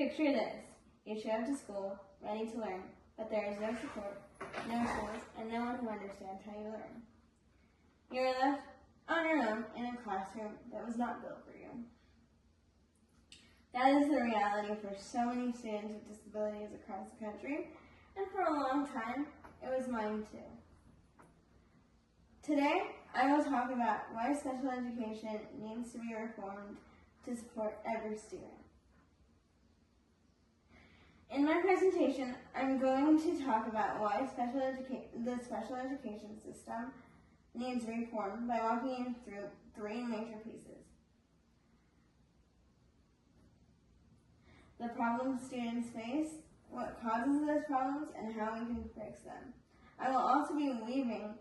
Picture this. You show up to school, ready to learn, but there is no support, no tools, and no one who understands how you learn. You are left on your own in a classroom that was not built for you. That is the reality for so many students with disabilities across the country, and for a long time, it was mine too. Today, I will talk about why special education needs to be reformed to support every student. In my presentation, I'm going to talk about why the special education system needs reform by walking you through three major pieces. The problems students face, what causes those problems, and how we can fix them. I will also be weaving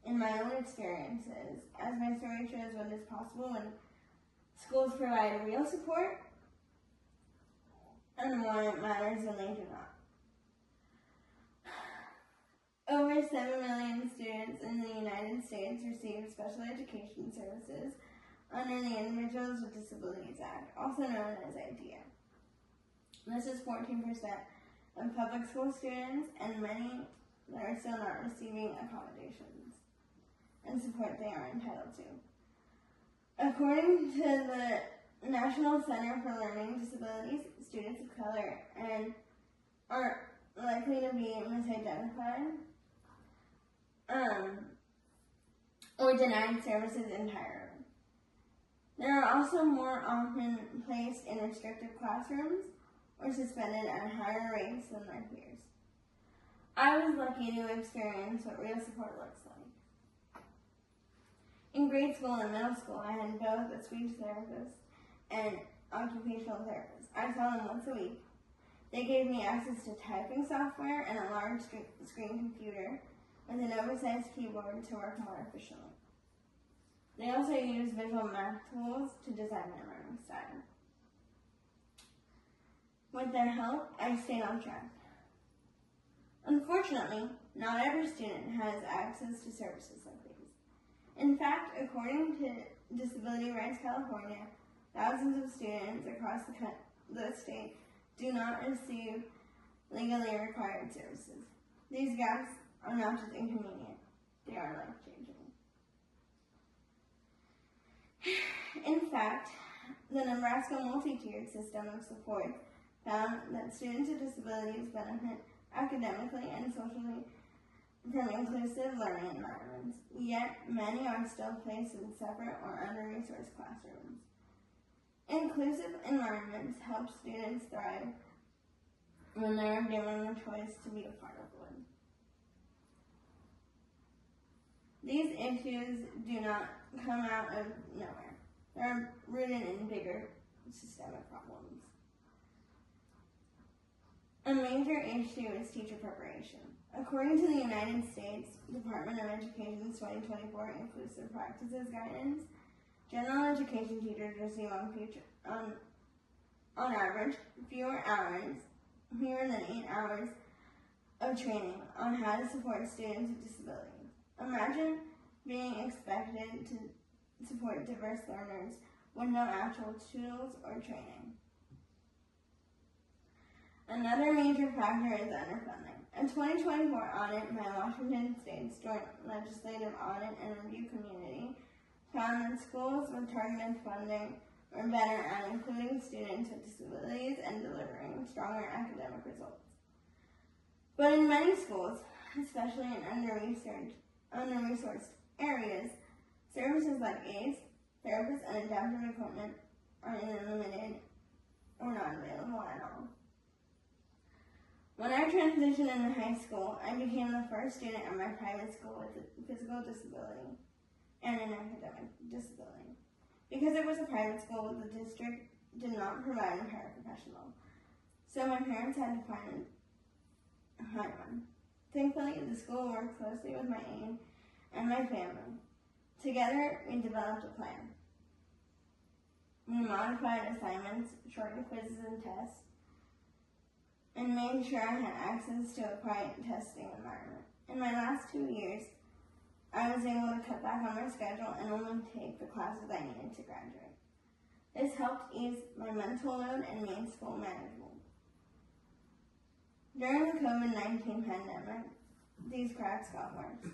in my own experiences, as my story shows what is possible when schools provide real support and why it matters when they do not. Over 7 million students in the United States receive special education services under the Individuals with Disabilities Act, also known as IDEA. This is 14% of public school students and many that are still not receiving accommodations and support they are entitled to. According to the National Center for Learning Disabilities, students of color are likely to be misidentified or denied services entirely. They are also more often placed in restricted classrooms or suspended at higher rates than their peers. I was lucky to experience what real support looks like. In grade school and middle school, I had both a speech therapist and occupational therapist. I saw them once a week. They gave me access to typing software and a large screen computer with an oversized keyboard to work more efficiently. They also used visual math tools to design my learning style. With their help, I stayed on track. Unfortunately, not every student has access to services like these. In fact, according to Disability Rights California, thousands of students across the state do not receive legally required services. These gaps are not just inconvenient, they are life-changing. In fact, the Nebraska multi-tiered system of support found that students with disabilities benefit academically and socially from inclusive learning environments, yet many are still placed in separate or under-resourced classrooms. Inclusive environments help students thrive when they are given the choice to be a part of one. These issues do not come out of nowhere. They are rooted in bigger systemic problems. A major issue is teacher preparation. According to the United States Department of Education's 2024 Inclusive Practices Guidance, general education teachers receive on average fewer than 8 hours of training on how to support students with disabilities. Imagine being expected to support diverse learners with no actual tools or training. Another major factor is underfunding. A 2024 audit by Washington State's Joint Legislative Audit and Review Committee found that schools with targeted funding were better at including students with disabilities and delivering stronger academic results. But in many schools, especially in under-resourced areas, services like aides, therapists, and adaptive equipment are either limited or not available at all. When I transitioned into high school, I became the first student at my private school with a physical disability and an academic disability. Because it was a private school, the district did not provide a paraprofessional, so my parents had to find one. Thankfully, the school worked closely with my aide and my family. Together, we developed a plan. We modified assignments, shortened quizzes and tests, and made sure I had access to a quiet testing environment. In my last 2 years, I was able to cut back on my schedule and only take the classes I needed to graduate. This helped ease my mental load and made school manageable During the COVID-19 pandemic, these cracks got worse.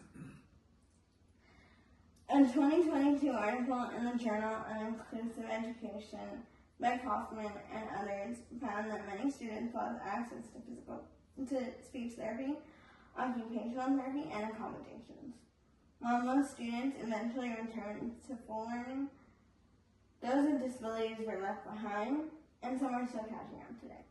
A 2022 article in the Journal on Inclusive Education by Kaufman and others found that many students lost access to speech therapy, occupational therapy, and accommodations. While most students eventually returned to full learning, those with disabilities were left behind, and some are still catching up today.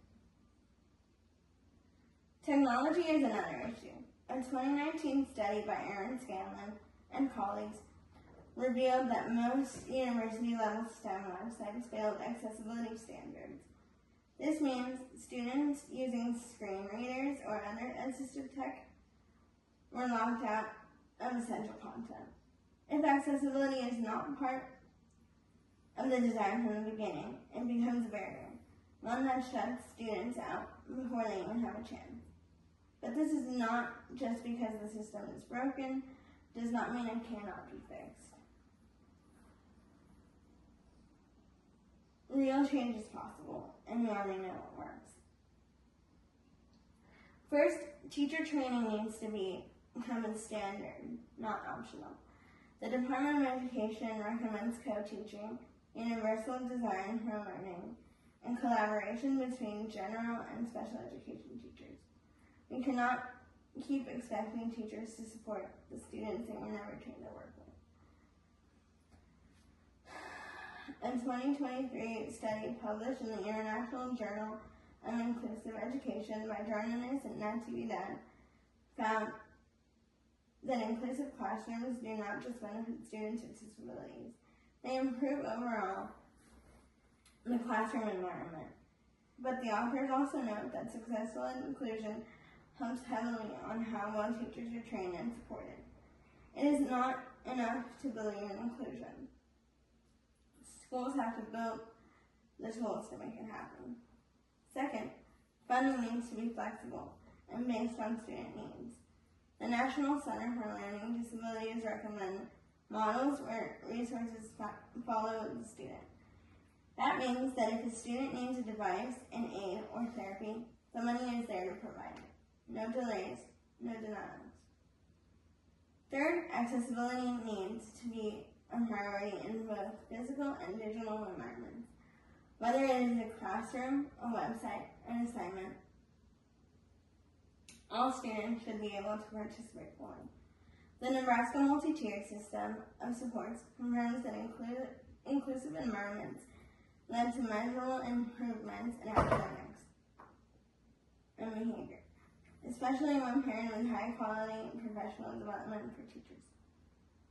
Technology is another issue. A 2019 study by Aaron Scanlon and colleagues revealed that most university-level STEM websites failed accessibility standards. This means students using screen readers or other assistive tech were locked out of essential content. If accessibility is not part of the design from the beginning, it becomes a barrier, one that shuts students out before they even have a chance. But this is not just because the system is broken, does not mean it cannot be fixed. Real change is possible, and we already know it works. First, teacher training needs to become a standard, not optional. The Department of Education recommends co-teaching, universal design for learning, and collaboration between general and special education teachers. We cannot keep expecting teachers to support the students they were never trained to work with. A 2023 study published in the International Journal of Inclusive Education by journalist Nancy Vidal found that inclusive classrooms do not just benefit students with disabilities. They improve overall the classroom environment. But the authors also note that successful inclusion helps heavily on how well teachers are trained and supported. It is not enough to believe in inclusion. Schools have to build the tools to make it happen. Second, funding needs to be flexible and based on student needs. The National Center for Learning Disabilities recommend models where resources follow the student. That means that if a student needs a device, an aid, or therapy, the money is there to provide it. No delays, no denials. Third, accessibility needs to be a priority in both physical and digital environments. Whether it is a classroom, a website, an assignment, all students should be able to participate fully. The Nebraska multi-tiered system of supports confirms that inclusive environments led to measurable improvements in academics and behavior, especially when paired with high-quality professional development for teachers.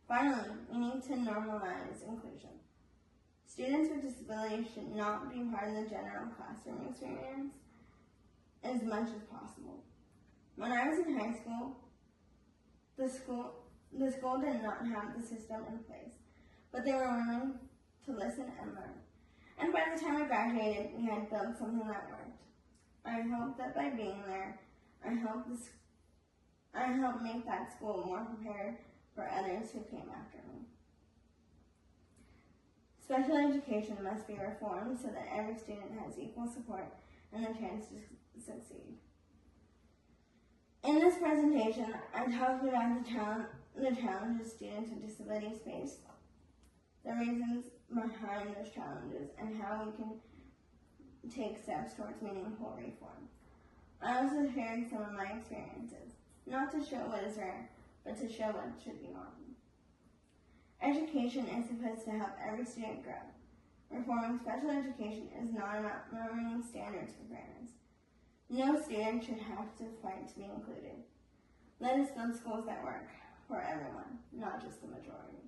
Finally, we need to normalize inclusion. Students with disabilities should not be part of the general classroom experience as much as possible. When I was in high school, the school did not have the system in place, but they were willing to listen and learn. And by the time I graduated, we had built something that worked. I hope that by being there, I helped make that school more prepared for others who came after me. Special education must be reformed so that every student has equal support and the chance to succeed. In this presentation, I talked about the challenges students with disabilities face, the reasons behind those challenges, and how we can take steps towards meaningful reform. I also shared some of my experiences, not to show what is rare, but to show what should be normal. Education is supposed to help every student grow. Reforming special education is not about lowering standards for fairness. No student should have to fight to be included. Let us build schools that work for everyone, not just the majority.